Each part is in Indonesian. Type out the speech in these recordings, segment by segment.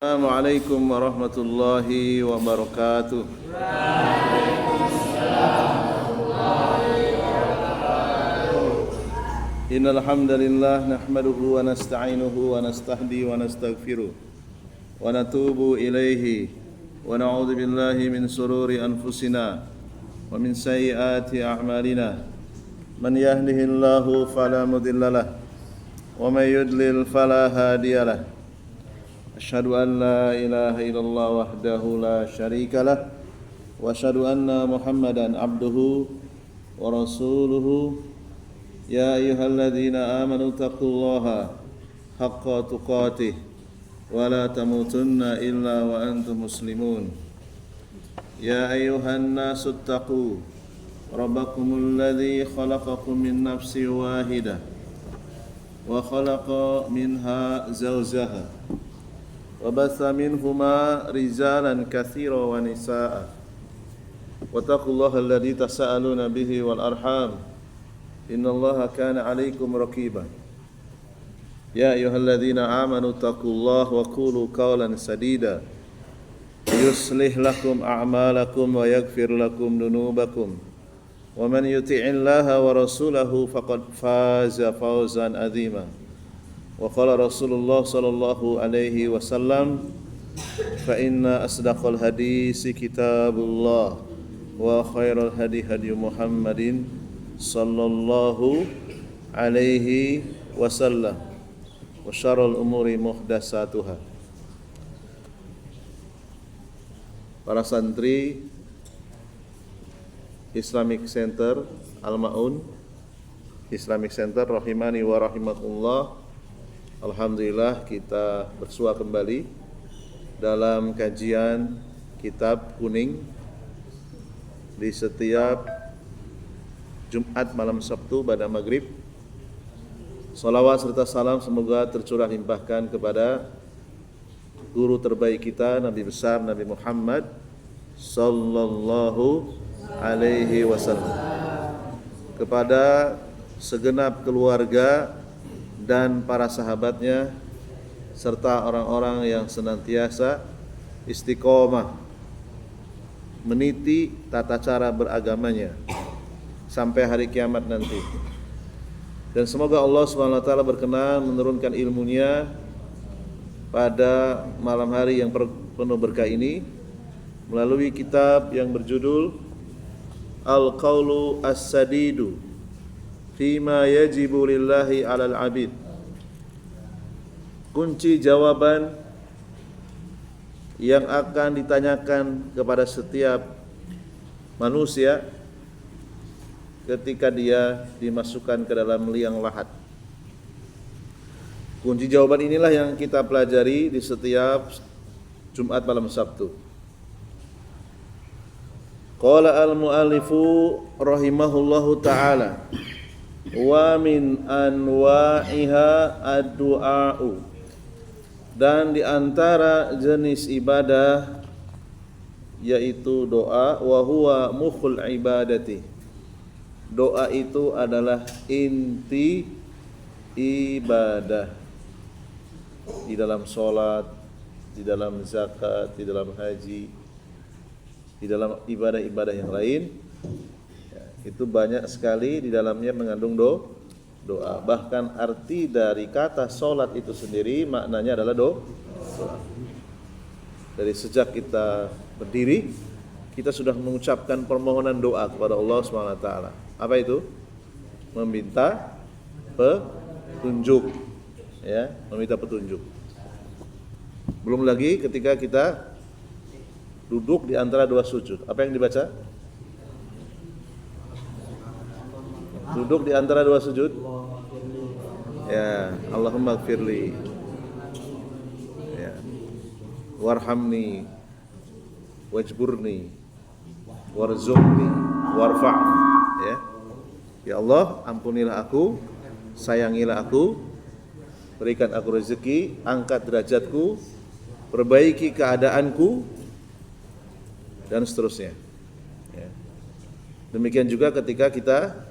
Assalamualaikum warahmatullahi wabarakatuh. Innal hamdalillah nahmaduhu wa nasta'inuhu wa nastahdi wa nastaghfiruh wa natubu ilaihi wa na'udzu billahi min sururi anfusina wa min sayyiati a'malina. Man yahdihillahu fala mudhillalah wa may yudlil fala hadiyalah. Asyhadu an la ilaha illallah wahdahu la syarika lah wa asyhadu anna Muhammadan abduhu wa rasuluhu. Ya ayyuhalladzina amanu taqullaha haqqa tuqatih wa la tamutunna illa wa antum muslimun. Ya ayyuhan nasu taqu rabbakumul ladzi khalaqakum min nafsin wahidah wa khalaqa minha zawjaha wa batha minhuma rijalan katsira wa nisaa wattaqullaha alladzi tasaaluna bihi wal arham innallaha kana 'alaikum raqiba. Ya ayyuhalladzina amanu taqullaha wa qulu qawlan sadida yuslih lakum a'malakum wa yaghfir lakum dhunubakum wa man yuti'illaha wa rasulahu faqad faza fawzan 'azima. Wa qala Rasulullah sallallahu alaihi wasallam fa inna asdaqal hadisi kitabullah wa khairal hadi hadi Muhammadin sallallahu alaihi wasallam wa syarrul umuri muhdatsatuha. Para santri Islamic Center Al-Maun Islamic Center rahimani wa rahimakumullah. Alhamdulillah kita bersua kembali dalam kajian kitab kuning di setiap Jumat malam Sabtu pada maghrib. Salawat serta salam semoga tercurah limpahkan kepada guru terbaik kita, Nabi besar Nabi Muhammad sallallahu alaihi wasallam, kepada segenap keluarga dan para sahabatnya serta orang-orang yang senantiasa istiqomah meniti tata cara beragamanya sampai hari kiamat nanti. Dan semoga Allah SWT berkenan menurunkan ilmunya pada malam hari yang penuh berkah ini melalui kitab yang berjudul Al-Qawlu As-Sadidu Fima yajibu lillahi alal abid. Kunci jawaban yang akan ditanyakan kepada setiap manusia ketika dia dimasukkan ke dalam liang lahat. Kunci jawaban inilah yang kita pelajari di setiap Jumat malam Sabtu. Qala al-mu'allifu rahimahullahu ta'ala wa min anwa'iha ad-du'a'u, dan di antara jenis ibadah yaitu doa, wa huwa mukhul ibadati. Doa itu adalah inti ibadah di dalam sholat, di dalam zakat, di dalam haji, di dalam ibadah-ibadah yang lain. Itu banyak sekali di dalamnya mengandung doa. Bahkan arti dari kata sholat itu sendiri maknanya adalah doa. Dari sejak kita berdiri, kita sudah mengucapkan permohonan doa kepada Allah SWT. Apa itu? Meminta petunjuk, ya, meminta petunjuk. Belum lagi ketika kita duduk di antara dua sujud, apa yang dibaca? Duduk di antara dua sujud, ya, Allahumma gfirli, ya, warhamni, wajburni, warzuqni, warfa'ni, ya. Ya Allah, ampunilah aku, sayangilah aku, berikan aku rezeki, angkat derajatku, perbaiki keadaanku, dan seterusnya, ya. Demikian juga ketika kita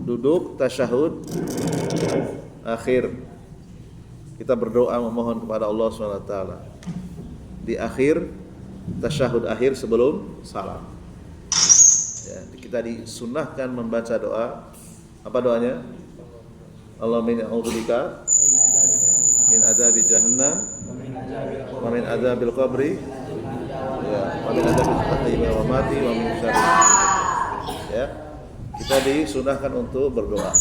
duduk tasyahud akhir, kita berdoa memohon kepada Allah SWT di akhir tasyahud akhir sebelum salam. Ya, kita disunnahkan membaca doa. Apa doanya? Allahumma inni a'udzubika min adzabi jahannam wa min adzabil qabri wa min adzabil mahyi wa mamati wa min syarri. Ya. Kita disunahkan untuk berdoa.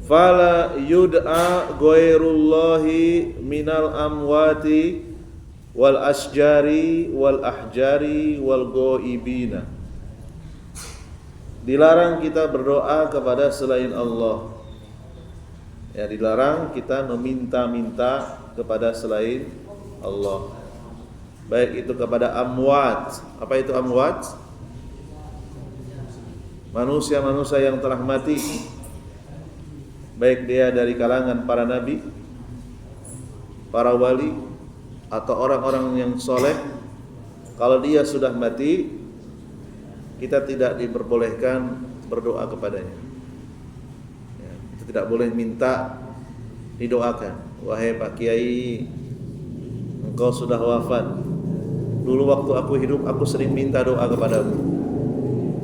Fala yud'a ghairullahi minal amwati wal asjari wal ahjari wal ghaibina. Dilarang kita berdoa kepada selain Allah. Ya, dilarang kita meminta-minta kepada selain Allah. Baik itu kepada amwat. Apa itu amwat? Manusia-manusia yang telah mati. Baik dia dari kalangan para nabi, para wali, atau orang-orang yang soleh. Kalau dia sudah mati, kita tidak diperbolehkan berdoa kepadanya. Ya, kita tidak boleh minta didoakan. Wahai Pak Kiai, engkau sudah wafat. Dulu waktu aku hidup, aku sering minta doa kepadamu.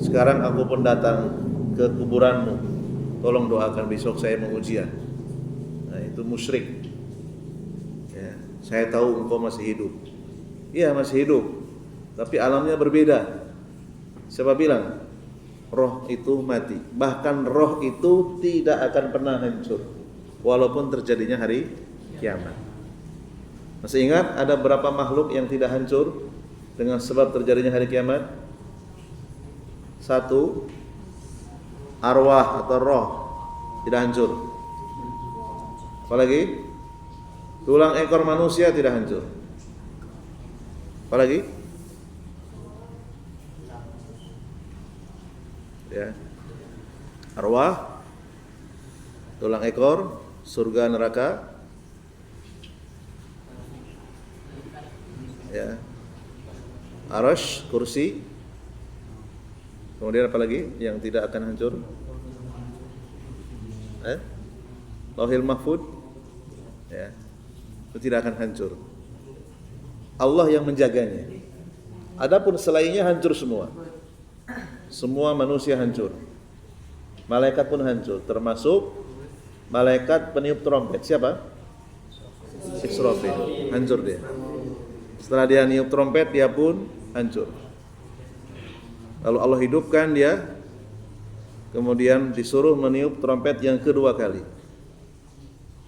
Sekarang aku pun datang ke kuburanmu. Tolong doakan besok saya mau ujian. Nah, itu musyrik. Ya, saya tahu engkau masih hidup. Iya masih hidup, tapi alamnya berbeda. Siapa bilang roh itu mati? Bahkan roh itu tidak akan pernah hancur, walaupun terjadinya hari kiamat. Masih ingat ada berapa makhluk yang tidak hancur dengan sebab terjadinya hari kiamat? Satu, arwah atau roh tidak hancur. Apalagi tulang ekor manusia tidak hancur. Apalagi ya, arwah, tulang ekor, surga neraka, ya, arasy, kursi. Kemudian apa lagi yang tidak akan hancur? Lauhil mahfud, ya, itu tidak akan hancur. Allah yang menjaganya. Adapun selainnya hancur semua. Semua manusia hancur. Malaikat pun hancur, termasuk malaikat peniup trompet. Siapa? Israfil. Hancur dia. Setelah dia niup trompet, dia pun hancur. Lalu Allah hidupkan dia, kemudian disuruh meniup trompet yang kedua kali.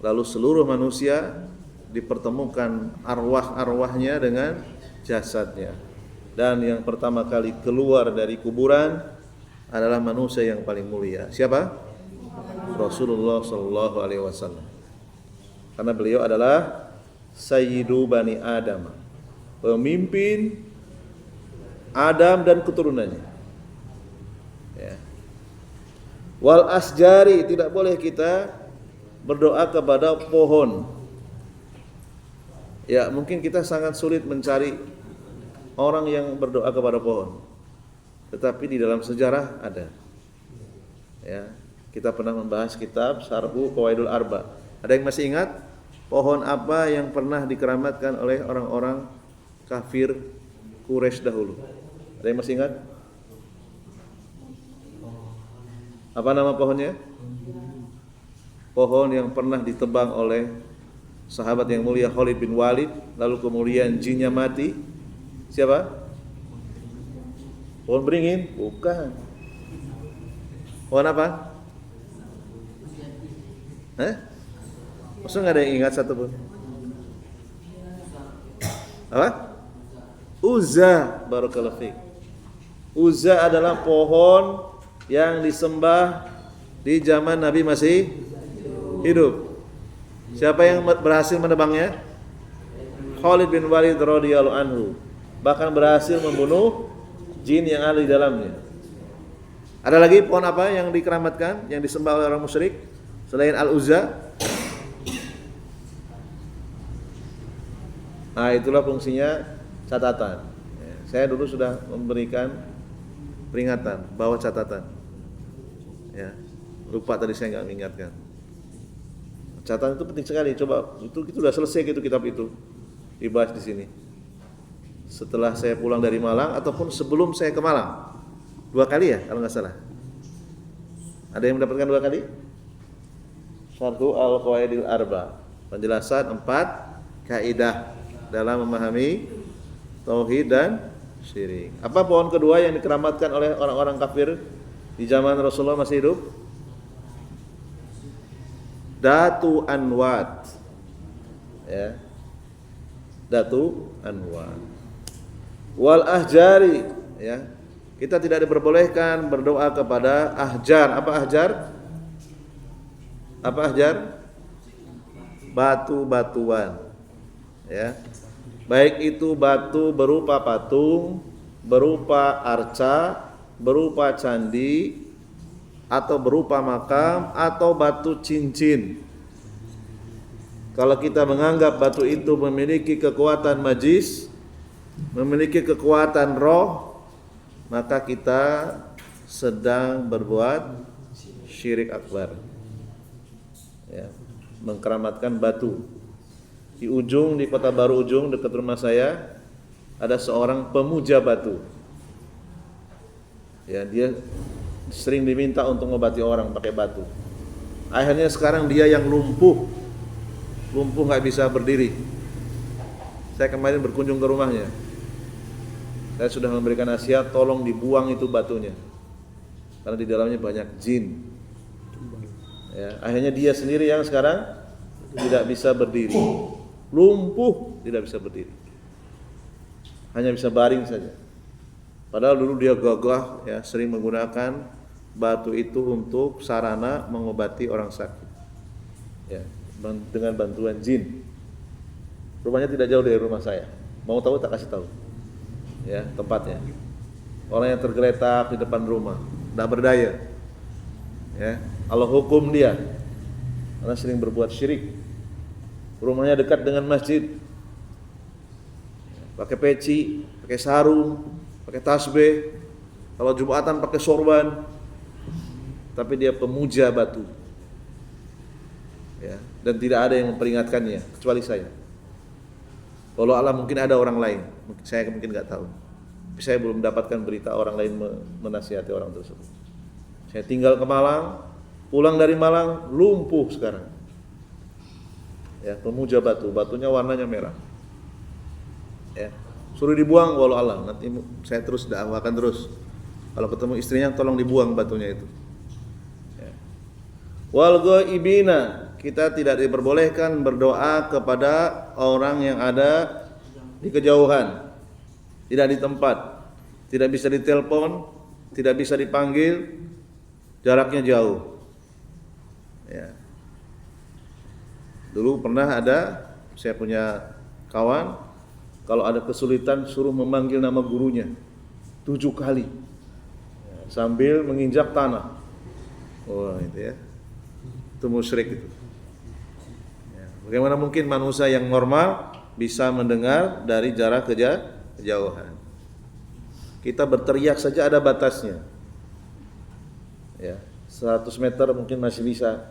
Lalu seluruh manusia dipertemukan arwah-arwahnya dengan jasadnya. Dan yang pertama kali keluar dari kuburan adalah manusia yang paling mulia. Siapa? Rasulullah sallallahu alaihi wasallam. Karena beliau adalah Sayyidu Bani Adam, pemimpin Adam dan keturunannya. Ya. Wal asjari, tidak boleh kita berdoa kepada pohon. Ya, mungkin kita sangat sulit mencari orang yang berdoa kepada pohon. Tetapi di dalam sejarah ada. Ya, kita pernah membahas kitab Syarhu Qawaidul Arba. Ada yang masih ingat pohon apa yang pernah dikeramatkan oleh orang-orang kafir Quraisy dahulu? Ada yang masih ingat? Apa nama pohonnya? Pohon yang pernah ditebang oleh sahabat yang mulia Khalid bin Walid, lalu kemudian jinnya mati. Siapa? Pohon beringin? Bukan. Pohon apa? Maksudnya nggak ada yang ingat satu pun? Apa? Uzza, barakallahu fiik. Uzza adalah pohon yang disembah di zaman Nabi masih hidup. Siapa yang berhasil menebangnya? Khalid bin Walid radhiyallahu anhu. Bahkan berhasil membunuh jin yang ada di dalamnya. Ada lagi pohon apa yang dikeramatkan, yang disembah oleh orang musyrik selain Al-Uzza? Nah, itulah fungsinya catatan. Saya dulu sudah memberikan peringatan, bawa catatan. Ya, lupa tadi saya nggak mengingatkan. Catatan itu penting sekali. Coba itu sudah selesai gitu kitab itu dibahas di sini. Setelah saya pulang dari Malang ataupun sebelum saya ke Malang. 2 kali ya kalau nggak salah. Ada yang mendapatkan 2 kali? Syarhu al-Qawaidil Arba. Penjelasan 4 kaidah dalam memahami tauhid dan syirik. Apa pohon kedua yang dikeramatkan oleh orang-orang kafir di zaman Rasulullah masih hidup? Datu Anwat. Ya. Datu Anwat. Wal ahjari, ya. Kita tidak diperbolehkan berdoa kepada ahjar. Apa ahjar? Apa ahjar? Batu-batuan. Ya. Baik itu batu berupa patung, berupa arca, berupa candi, atau berupa makam, atau batu cincin. Kalau kita menganggap batu itu memiliki kekuatan majis, memiliki kekuatan roh, maka kita sedang berbuat syirik akbar. Ya, mengkeramatkan batu. Di ujung, di Kota Baru Ujung dekat rumah saya ada seorang pemuja batu. Ya, dia sering diminta untuk mengobati orang pakai batu. Akhirnya sekarang dia yang lumpuh nggak bisa berdiri. Saya kemarin berkunjung ke rumahnya. Saya sudah memberikan nasihat, tolong dibuang itu batunya, karena di dalamnya banyak jin. Ya, akhirnya dia sendiri yang sekarang tidak bisa berdiri, lumpuh, tidak bisa berdiri, hanya bisa baring saja. Padahal dulu dia gagah, ya, sering menggunakan batu itu untuk sarana mengobati orang sakit, ya, dengan bantuan jin. Rumahnya tidak jauh dari rumah saya. Mau tahu tak kasih tahu, ya, tempatnya. Orang yang tergeletak di depan rumah, tidak berdaya, ya, Allah hukum dia karena sering berbuat syirik. Rumahnya dekat dengan masjid, pakai peci, pakai sarung, pakai tasbih, kalau Jumatan pakai sorban, tapi dia pemuja batu, ya, dan tidak ada yang memperingatkannya kecuali saya. Kalau Allah mungkin ada orang lain, saya mungkin nggak tahu, tapi saya belum mendapatkan berita orang lain menasihati orang tersebut. Saya tinggal ke Malang, pulang dari Malang lumpuh sekarang, ya, pemuja batu, batunya warnanya merah, ya. Suruh dibuang, walau Allah, nanti saya terus dakwakan terus. Kalau ketemu istrinya tolong dibuang batunya itu. Ya. Wal ghaibina, kita tidak diperbolehkan berdoa kepada orang yang ada di kejauhan, tidak di tempat, tidak bisa ditelepon, tidak bisa dipanggil, jaraknya jauh. Ya. Dulu pernah ada, saya punya kawan, kalau ada kesulitan suruh memanggil nama gurunya 7 kali, ya, sambil menginjak tanah. Oh, itu ya, itu musyrik itu. Ya, bagaimana mungkin manusia yang normal bisa mendengar dari jarak kejauhan? Kita berteriak saja ada batasnya. Ya, 100 meter mungkin masih bisa,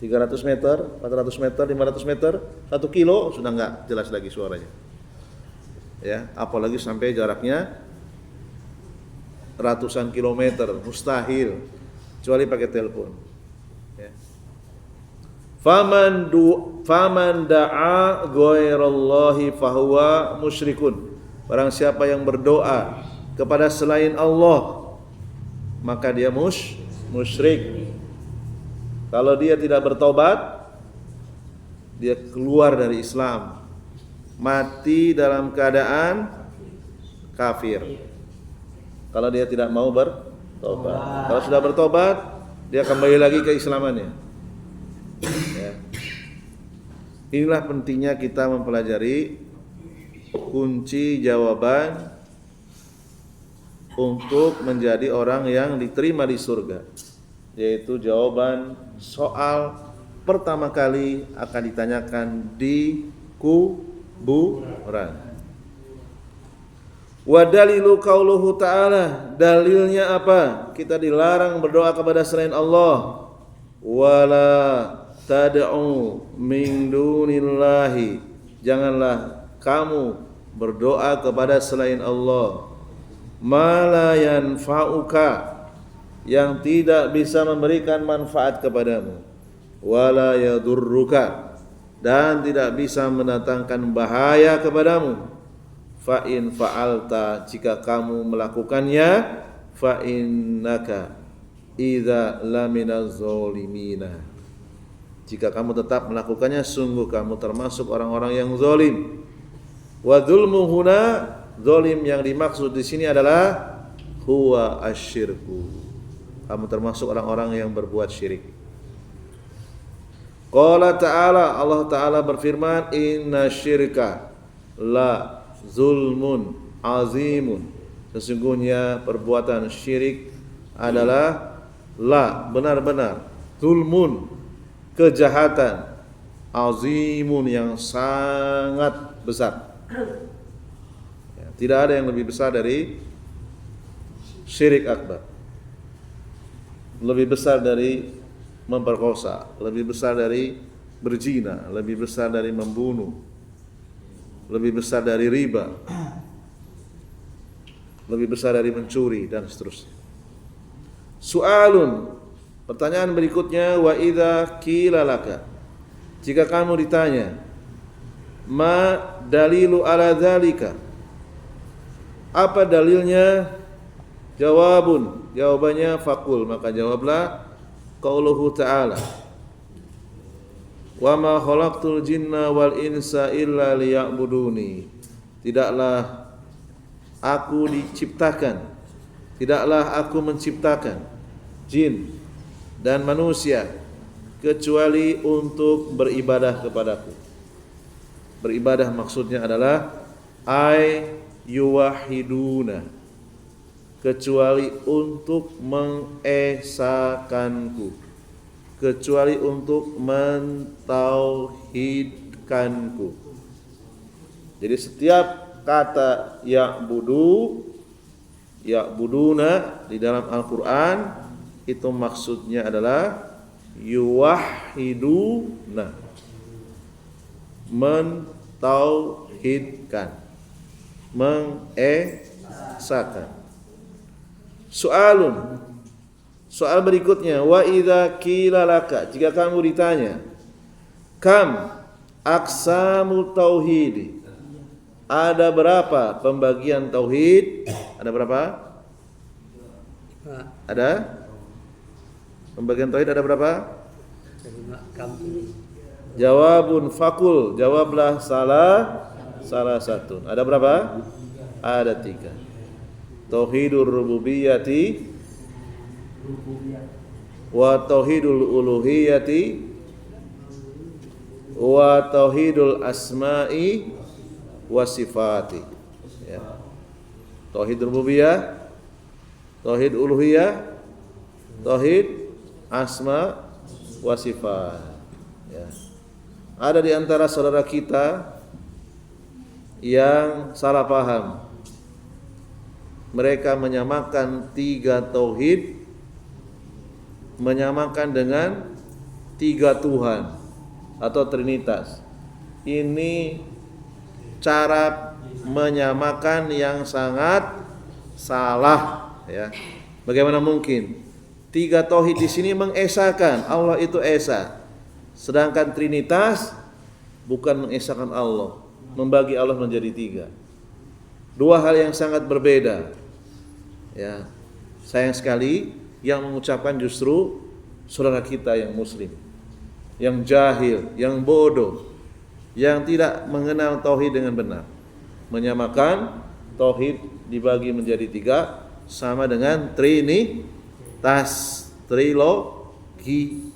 300 meter, 400 meter, 500 meter, 1 kilo sudah enggak jelas lagi suaranya. Ya, apalagi sampai jaraknya ratusan kilometer, mustahil kecuali pakai telepon. Ya. Faman da'a ghairallahi fahuwa musyrikun. Barang siapa yang berdoa kepada selain Allah, maka dia musyrik. Kalau dia tidak bertobat, dia keluar dari Islam, mati dalam keadaan kafir. Kalau dia tidak mau bertobat. Kalau sudah bertobat, dia kembali lagi ke Islamannya. Ya. Inilah pentingnya kita mempelajari kunci jawaban untuk menjadi orang yang diterima di surga, yaitu jawaban soal pertama kali akan ditanyakan di kuburan. Wa dalilu qauluhu ta'ala, dalilnya apa? Kita dilarang berdoa kepada selain Allah. Wala tad'u min dunillahi, janganlah kamu berdoa kepada selain Allah, ma la yanfa'uka, yang tidak bisa memberikan manfaat kepadamu, wala yadurruka, dan tidak bisa mendatangkan bahaya kepadamu. Fa in fa'alta, jika kamu melakukannya, fa innaka idza laminaz zalimina, jika kamu tetap melakukannya, sungguh kamu termasuk orang-orang yang zalim. Wa dzulmu huna, zalim yang dimaksud di sini adalah huwa asyirku, kamu termasuk orang-orang yang berbuat syirik. Qala ta'ala, Allah Ta'ala berfirman, inna syirka la zulmun azimun, sesungguhnya perbuatan syirik adalah la, benar-benar, zulmun, kejahatan, azimun, yang sangat besar. Ya, tidak ada yang lebih besar dari syirik akbar, lebih besar dari memperkosa, lebih besar dari berzina, lebih besar dari membunuh, lebih besar dari riba, lebih besar dari mencuri, dan seterusnya. Su'alun, pertanyaan berikutnya, wa idza qila laka, jika kamu ditanya, ma dalilu ala dzalika, apa dalilnya? Jawabun, jawabannya fakul, maka jawablah qauluhu ta'ala, wa ma khalaqtul jinna wal insa illa liya'buduni, tidaklah aku menciptakan jin dan manusia kecuali untuk beribadah kepadaku. Beribadah maksudnya adalah ay yuwahiduna, kecuali untuk mengesakanku, kecuali untuk mentauhidkanku. Jadi setiap kata ya'buduna di dalam Al-Quran itu maksudnya adalah yuwahiduna, mentauhidkan, mengesakan. Soal berikutnya, wa idza qila laka, jika kamu ditanya, kam aqsamut tauhid, ada berapa pembagian tauhid? Ada berapa? Ada pembagian tauhid ada berapa? Jawabun fakul, jawablah salah satu. Ada berapa? Ada 3. Tauhidur rububiyyati wa tauhidul uluhiyyati wa tauhidul asma'i wa sifati. Ya. Tauhid rububiyah, tauhid uluhiyah, tauhid asma wa sifat. Ya. Ada di antara saudara kita yang salah paham. Mereka menyamakan 3 tauhid, menyamakan dengan 3 Tuhan atau Trinitas. Ini cara menyamakan yang sangat salah, ya. Bagaimana mungkin 3 tauhid di sini mengesakan Allah itu esa, sedangkan Trinitas bukan mengesakan Allah, membagi Allah menjadi 3. 2 hal yang sangat berbeda. Ya, sayang sekali yang mengucapkan justru saudara kita yang muslim, yang jahil, yang bodoh, yang tidak mengenal tauhid dengan benar. Menyamakan tauhid dibagi menjadi 3 sama dengan trinitas, trilogi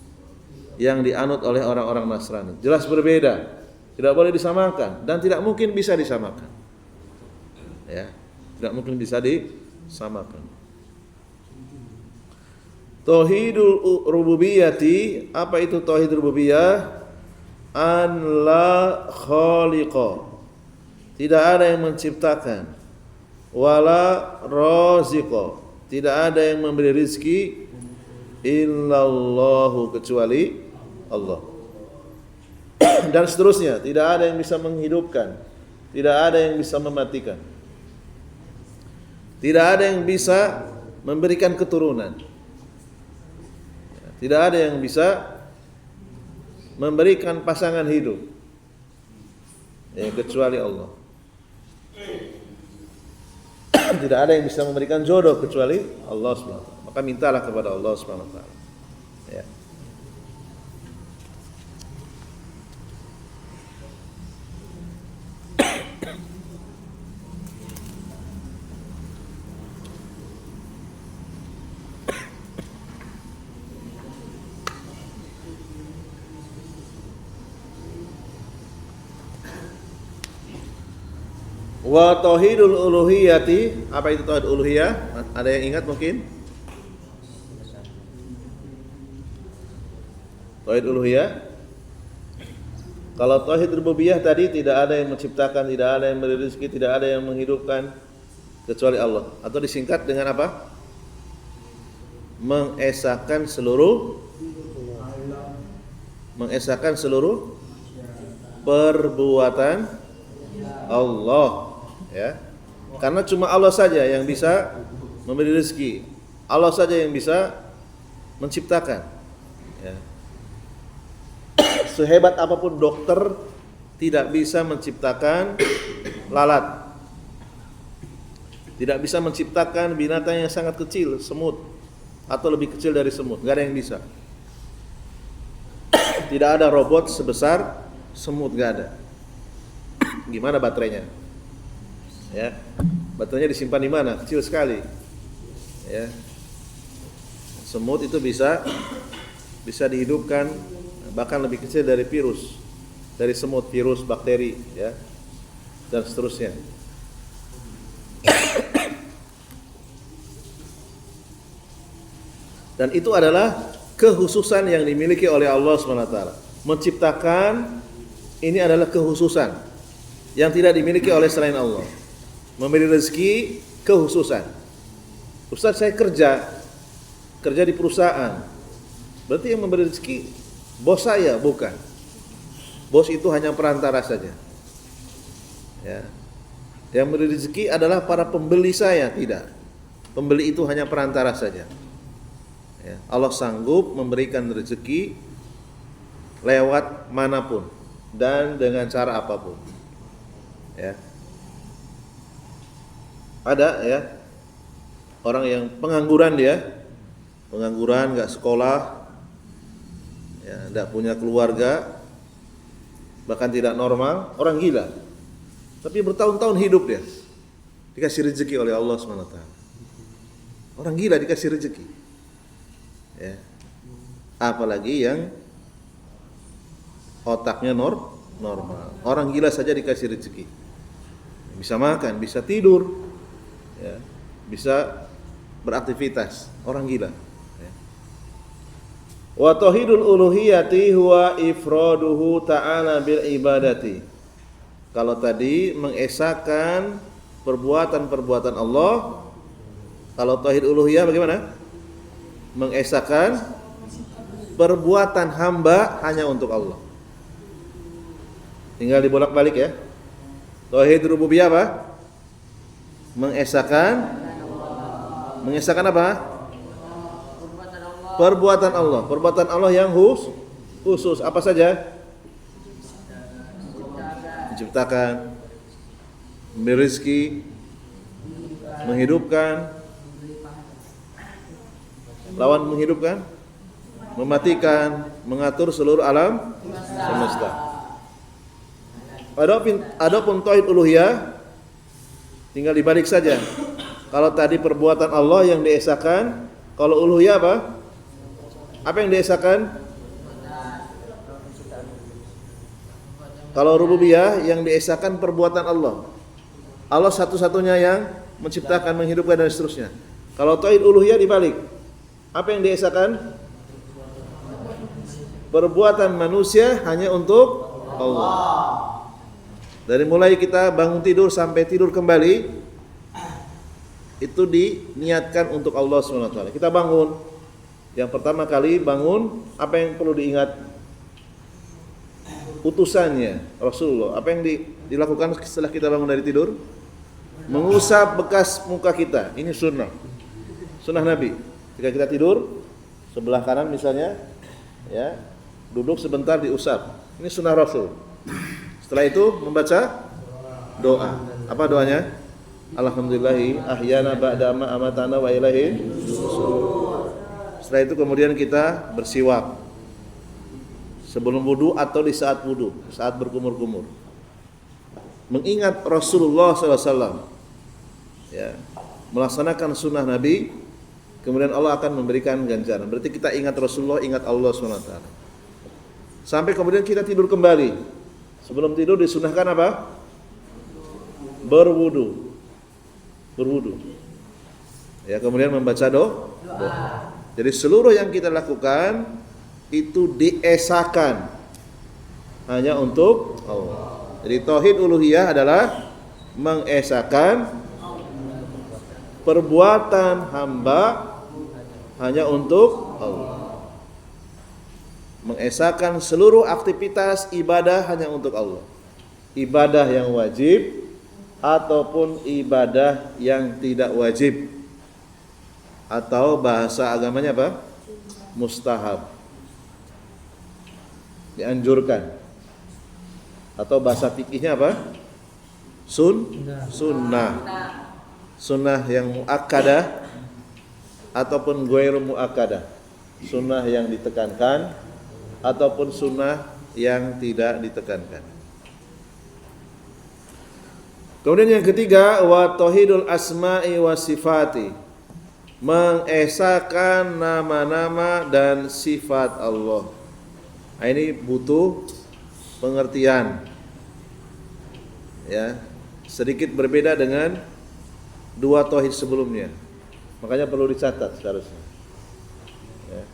yang dianut oleh orang-orang Nasrani. Jelas berbeda, tidak boleh disamakan dan tidak mungkin bisa disamakan. Ya, tidak mungkin bisa disamakan. Tauhidul rububiyyati, apa itu tauhid rububiyah? An la khaliqa, tidak ada yang menciptakan, wala raziqa, tidak ada yang memberi rizki, illallahu, kecuali Allah. dan seterusnya. Tidak ada yang bisa menghidupkan, tidak ada yang bisa mematikan, tidak ada yang bisa memberikan keturunan, tidak ada yang bisa memberikan pasangan hidup, kecuali Allah. Tidak ada yang bisa memberikan jodoh kecuali Allah SWT. Maka mintalah kepada Allah SWT. Ya. Wa tauhidul uluhiyati, apa itu tauhid uluhiyah? Ada yang ingat mungkin? Tauhid uluhiyah. Kalau tauhid rububiyah tadi tidak ada yang menciptakan, tidak ada yang memberi rezeki, tidak ada yang menghidupkan kecuali Allah. Atau disingkat dengan apa? Mengesahkan seluruh perbuatan Allah, ya. Karena cuma Allah saja yang bisa memberi rezeki, Allah saja yang bisa menciptakan, ya. Sehebat apapun dokter tidak bisa menciptakan lalat, tidak bisa menciptakan binatang yang sangat kecil, semut, atau lebih kecil dari semut, nggak ada yang bisa. Tidak ada robot sebesar semut, nggak ada. Gimana baterainya? Ya, baterainya disimpan di mana? Kecil sekali. Ya, semut itu bisa dihidupkan, bahkan lebih kecil dari virus, dari semut, virus, bakteri, ya, dan seterusnya. Dan itu adalah kehususan yang dimiliki oleh Allah SWT. Menciptakan ini adalah kehususan yang tidak dimiliki oleh selain Allah. Memberi rezeki kehususan. Ustaz, saya kerja di perusahaan, berarti yang memberi rezeki bos saya? Bukan. Bos itu hanya perantara saja, ya. Yang memberi rezeki adalah para pembeli saya, tidak. Pembeli itu hanya perantara saja, ya. Allah sanggup memberikan rezeki lewat manapun dan dengan cara apapun, ya. Ada, ya, orang yang pengangguran, nggak sekolah, ya, tidak punya keluarga, bahkan tidak normal, orang gila, tapi bertahun-tahun hidup dia, dikasih rezeki oleh Allah SWT. Orang gila dikasih rezeki, ya. Apalagi yang otaknya normal. Orang gila saja dikasih rezeki, bisa makan, bisa tidur, ya, bisa beraktivitas. Orang gila. Wa tauhidul uluhiyati huwa ifraduhu ta'ala bil ibadati. Kalau tadi mengesahkan perbuatan-perbuatan Allah, kalau tauhid uluhiyah bagaimana? Mengesahkan perbuatan hamba hanya untuk Allah. Tinggal dibolak-balik, ya. Tauhid rububiyah apa? Mengesahkan apa? Perbuatan Allah. Perbuatan Allah yang khusus. Apa saja? Menciptakan, memberi rezeki, menghidupkan, lawan menghidupkan, mematikan, mengatur seluruh alam semesta. Adapun tauhid uluhiyah tinggal dibalik saja. Kalau tadi perbuatan Allah yang diesahkan, kalau uluhiyah apa? Apa yang diesahkan? Kalau rububiyah yang diesahkan perbuatan Allah. Allah satu-satunya yang menciptakan, menghidupkan dan seterusnya. Kalau tauhid uluhiyah dibalik. Apa yang diesahkan? Perbuatan manusia hanya untuk Allah. Dari mulai kita bangun tidur sampai tidur kembali, itu diniatkan untuk Allah SWT. Kita bangun, yang pertama kali bangun, apa yang perlu diingat? utusannya Rasulullah. Apa yang dilakukan setelah kita bangun dari tidur? Mengusap bekas muka kita. Ini sunnah Nabi. Jika kita tidur sebelah kanan misalnya, ya, duduk sebentar diusap. Ini sunnah Rasul. Setelah itu membaca doa. Apa doanya? Alhamdulillahi ahyana ba'da ma amatana wa ilaihi nusyur. Setelah itu kemudian kita bersiwak sebelum wudu atau di saat wudu, saat berkumur-kumur. Mengingat Rasulullah SAW, ya, melaksanakan sunnah Nabi, kemudian Allah akan memberikan ganjaran. Berarti kita ingat Rasulullah, ingat Allah SWT. Sampai kemudian kita tidur kembali. Sebelum tidur disunahkan apa? Berwudu. Ya, kemudian membaca doa. Jadi seluruh yang kita lakukan itu diesakan hanya untuk Allah. Jadi tauhid uluhiyah adalah mengesakan perbuatan hamba hanya untuk Allah. Mengesakan seluruh aktivitas ibadah hanya untuk Allah. Ibadah yang wajib ataupun ibadah yang tidak wajib. Atau bahasa agamanya apa? Mustahab. Dianjurkan. Atau bahasa fikihnya apa? Sunnah. Sunnah yang muakkadah ataupun ghairu muakkadah. Sunnah yang ditekankan ataupun sunnah yang tidak ditekankan. Kemudian yang ketiga, wa tauhidul asma'i wa sifati. Mengesahkan nama-nama dan sifat Allah. Nah, ini butuh pengertian, ya, sedikit berbeda dengan dua tauhid sebelumnya. Makanya perlu dicatat seharusnya. Ya.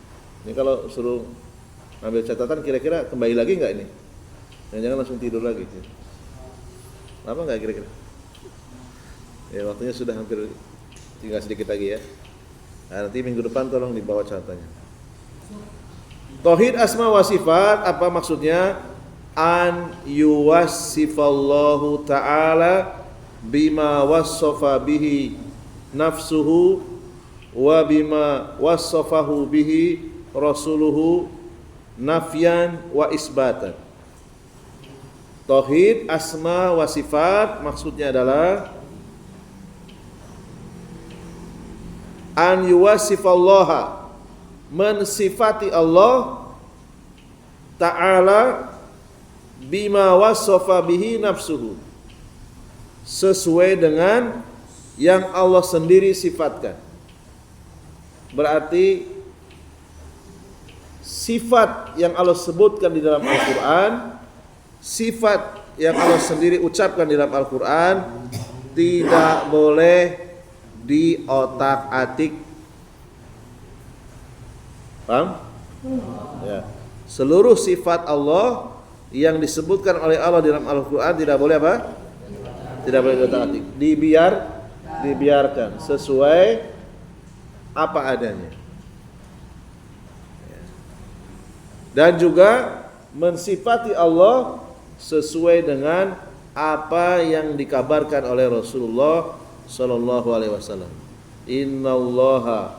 Ini kalau suruh ambil catatan, kira-kira kembali lagi nggak ini? Jangan langsung tidur lagi. Lama nggak kira-kira? Ya, waktunya sudah hampir, tinggal sedikit lagi ya. Nah, nanti minggu depan tolong dibawa catatannya. Tauhid asma wa sifat, apa maksudnya? An yuwassifallahu ta'ala bima wassafa bihi nafsuhu wa bima wassafahu bihi rasuluhu nafyan wa isbatan. Tauhid asma wa sifat maksudnya adalah an yuwassifallaha, mensifati Allah ta'ala bima wassafa bihi nafsuhu, sesuai dengan yang Allah sendiri sifatkan. Berarti sifat yang Allah sebutkan di dalam Al-Quran, sifat yang Allah sendiri ucapkan di dalam Al-Quran tidak boleh diotak-atik. Paham? Ya. Seluruh sifat Allah yang disebutkan oleh Allah dalam Al-Quran tidak boleh apa? Tidak boleh diotak-atik. Dibiarkan sesuai apa adanya. Dan juga mensifati Allah sesuai dengan apa yang dikabarkan oleh Rasulullah sallallahu alaihi wasallam. Innallaha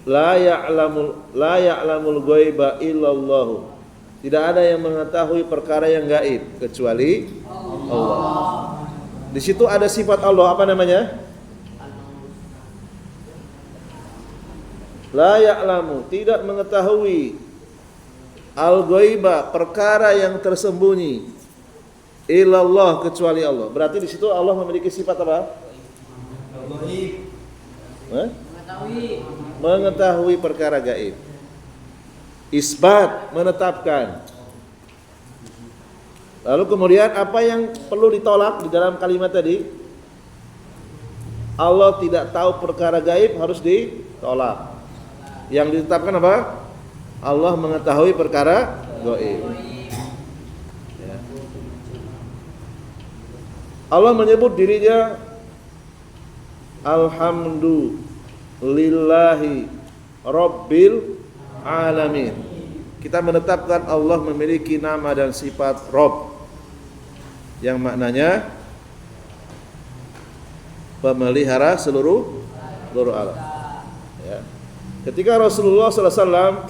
la ya'lamul ghaiba illallah. Tidak ada yang mengetahui perkara yang gaib kecuali Allah. Di situ ada sifat Allah, apa namanya? La ya'lamu, tidak mengetahui, al-ghaiba, perkara yang tersembunyi, illallah, kecuali Allah. Berarti di situ Allah memiliki sifat apa? Mengetahui perkara gaib. Isbat, menetapkan. Lalu kemudian apa yang perlu ditolak di dalam kalimat tadi? Allah tidak tahu perkara gaib, harus ditolak. Yang ditetapkan apa? Allah mengetahui perkara gaib. Ya. Allah menyebut dirinya alhamdulillahi rabbil alamin. kita menetapkan Allah memiliki nama dan sifat Rabb yang maknanya pemelihara seluruh alam. Ya. Ketika Rasulullah SAW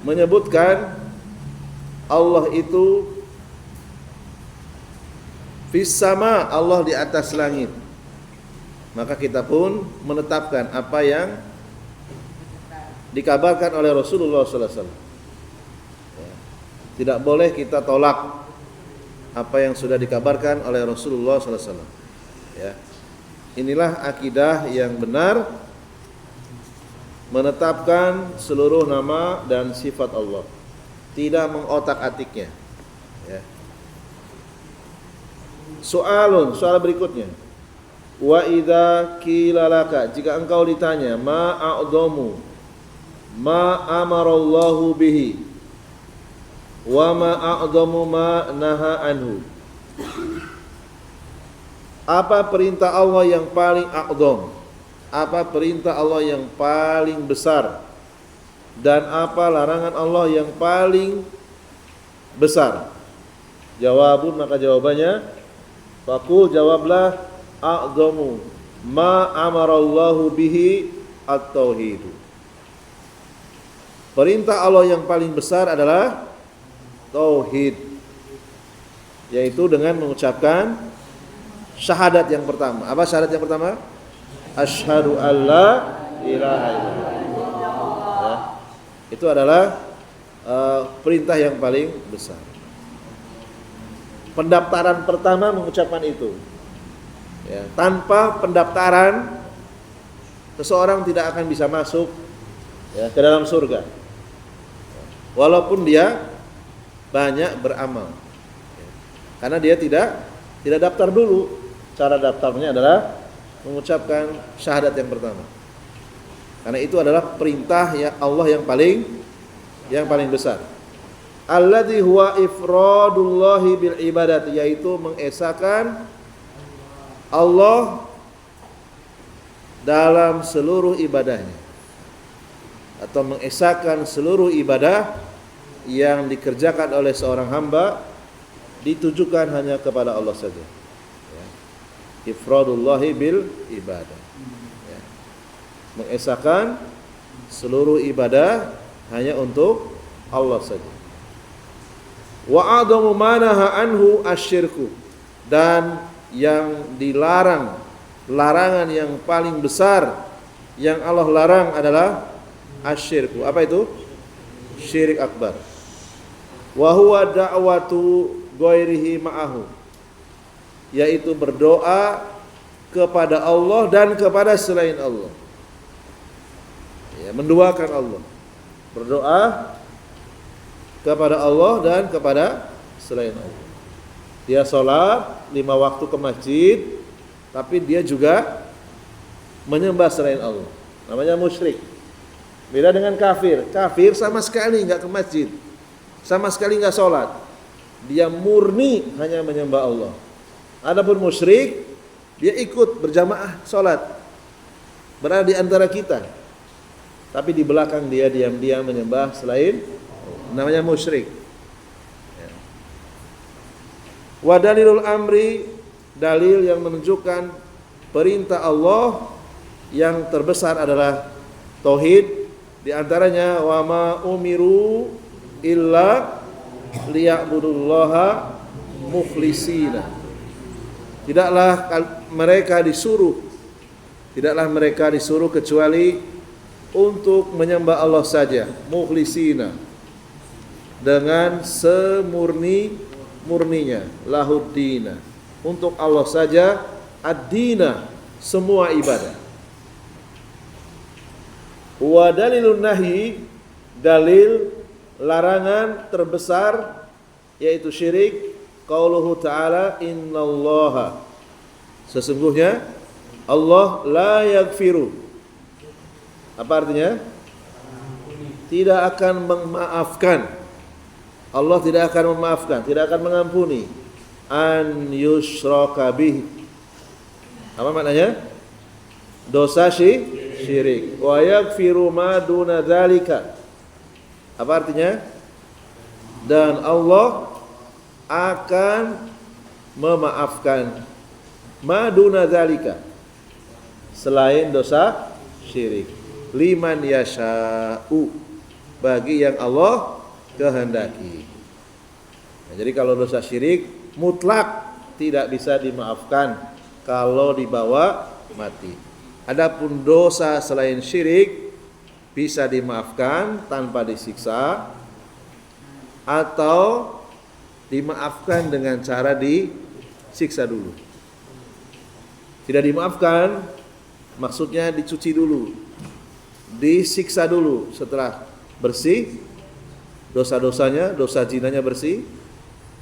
menyebutkan Allah itu fis sama, Allah di atas langit, maka kita pun menetapkan apa yang dikabarkan oleh Rasulullah SAW. Ya. Tidak boleh kita tolak apa yang sudah dikabarkan oleh Rasulullah SAW. Ya. Inilah akidah yang benar, menetapkan seluruh nama dan sifat Allah, tidak mengotak-atiknya. Ya. Soal berikutnya. Wa idza qila laka, jika engkau ditanya, ma a'dhamu ma amarallahu bihi wa ma a'dhamu ma naha anhu. Apa perintah Allah yang paling a'dham? Apa perintah Allah yang paling besar? Dan apa larangan Allah yang paling besar? Jawabun, maka jawabannya faqul, jawablah, a'dhamu ma amarallahu bihi at-tauhid. Perintah Allah yang paling besar adalah tauhid, yaitu dengan mengucapkan syahadat yang pertama. Apa syahadat yang pertama? Asyhadu alla ilaha illallah. Ya. Itu adalah perintah yang paling besar. Pendaftaran pertama mengucapkan itu. Ya, tanpa pendaftaran seseorang tidak akan bisa masuk, ya, ke dalam surga. Walaupun dia banyak beramal. Ya, karena dia tidak daftar dulu. Cara daftarnya adalah mengucapkan syahadat yang pertama. Karena itu adalah perintah ya Allah yang paling besar. Alladzi huwa ifradullahi bil ibadat, yaitu mengesahkan Allah dalam seluruh ibadahnya, atau mengesahkan seluruh ibadah yang dikerjakan oleh seorang hamba ditujukan hanya kepada Allah saja. Ya. Ifradullahi bil ibadah. Ya. Mengesahkan seluruh ibadah hanya untuk Allah saja. Wa a'dhamu ma naha anhu asyirku, dan yang dilarang, larangan yang paling besar yang Allah larang adalah asyirku. Apa itu? Syirik akbar. Wa huwa da'watu ghairihi ma'ahu, yaitu berdoa kepada Allah dan kepada selain Allah. Ya, menduakan Allah. Berdoa kepada Allah dan kepada selain Allah. Dia sholat 5 waktu ke masjid, tapi dia juga menyembah selain Allah. Namanya musyrik. Beda dengan kafir. Kafir sama sekali nggak ke masjid, sama sekali nggak sholat. Dia murni hanya menyembah Allah. Adapun musyrik, dia ikut berjamaah sholat, berada di antara kita, tapi di belakang dia diam-diam menyembah selain Allah. Namanya musyrik. Wa dalilul amri, dalil yang menunjukkan perintah Allah yang terbesar adalah tauhid. Di antaranya wa ma umiru illa liya'budullaha mukhlisina. Tidaklah mereka disuruh kecuali untuk menyembah Allah saja, mukhlisina, dengan semurni-murninya, lahuddina, untuk Allah saja, ad-dina, semua ibadah. Wa dalilun nahi, dalil larangan terbesar yaitu syirik, qauluhu ta'ala, innallaha, sesungguhnya Allah la yaghfiru. Apa artinya? Tidak akan memaafkan. Allah tidak akan memaafkan, tidak akan mengampuni an yushraka bih. Apa maknanya? Dosa syirik. Wa yaghfiru ma duna dzalika, Apa artinya? Dan Allah akan memaafkan maduna dzalika, selain dosa syirik, liman yasha'u, bagi yang Allah kehendaki. Nah, jadi kalau dosa syirik mutlak tidak bisa dimaafkan kalau dibawa mati. Adapun dosa selain syirik bisa dimaafkan tanpa disiksa atau dimaafkan dengan cara disiksa dulu. Tidak dimaafkan maksudnya dicuci dulu, disiksa dulu. Setelah bersih dosa-dosanya, dosa zinanya bersih,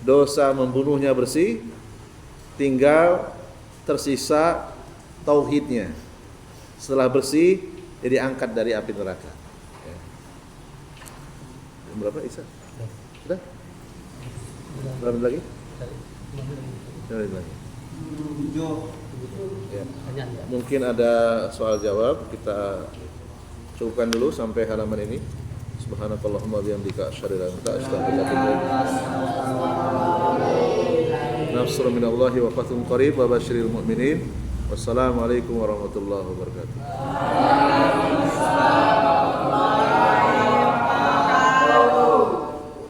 dosa membunuhnya bersih, tinggal tersisa tauhidnya. Setelah bersih, jadi angkat dari api neraka. Ya. Berapa Isa? Sudah? Berapa lagi? Berapa lagi? Ya. Mungkin ada soal jawab, kita cukupkan dulu sampai halaman ini. Subhanakallahumma bihamdika asyhadu an la ilaha illa anta astaghfiruka wa atubu ilaik. Nasrun minallahi wa fathun qarib wa basyiril mu'minin. Wassalamualaikum warahmatullahi wabarakatuh.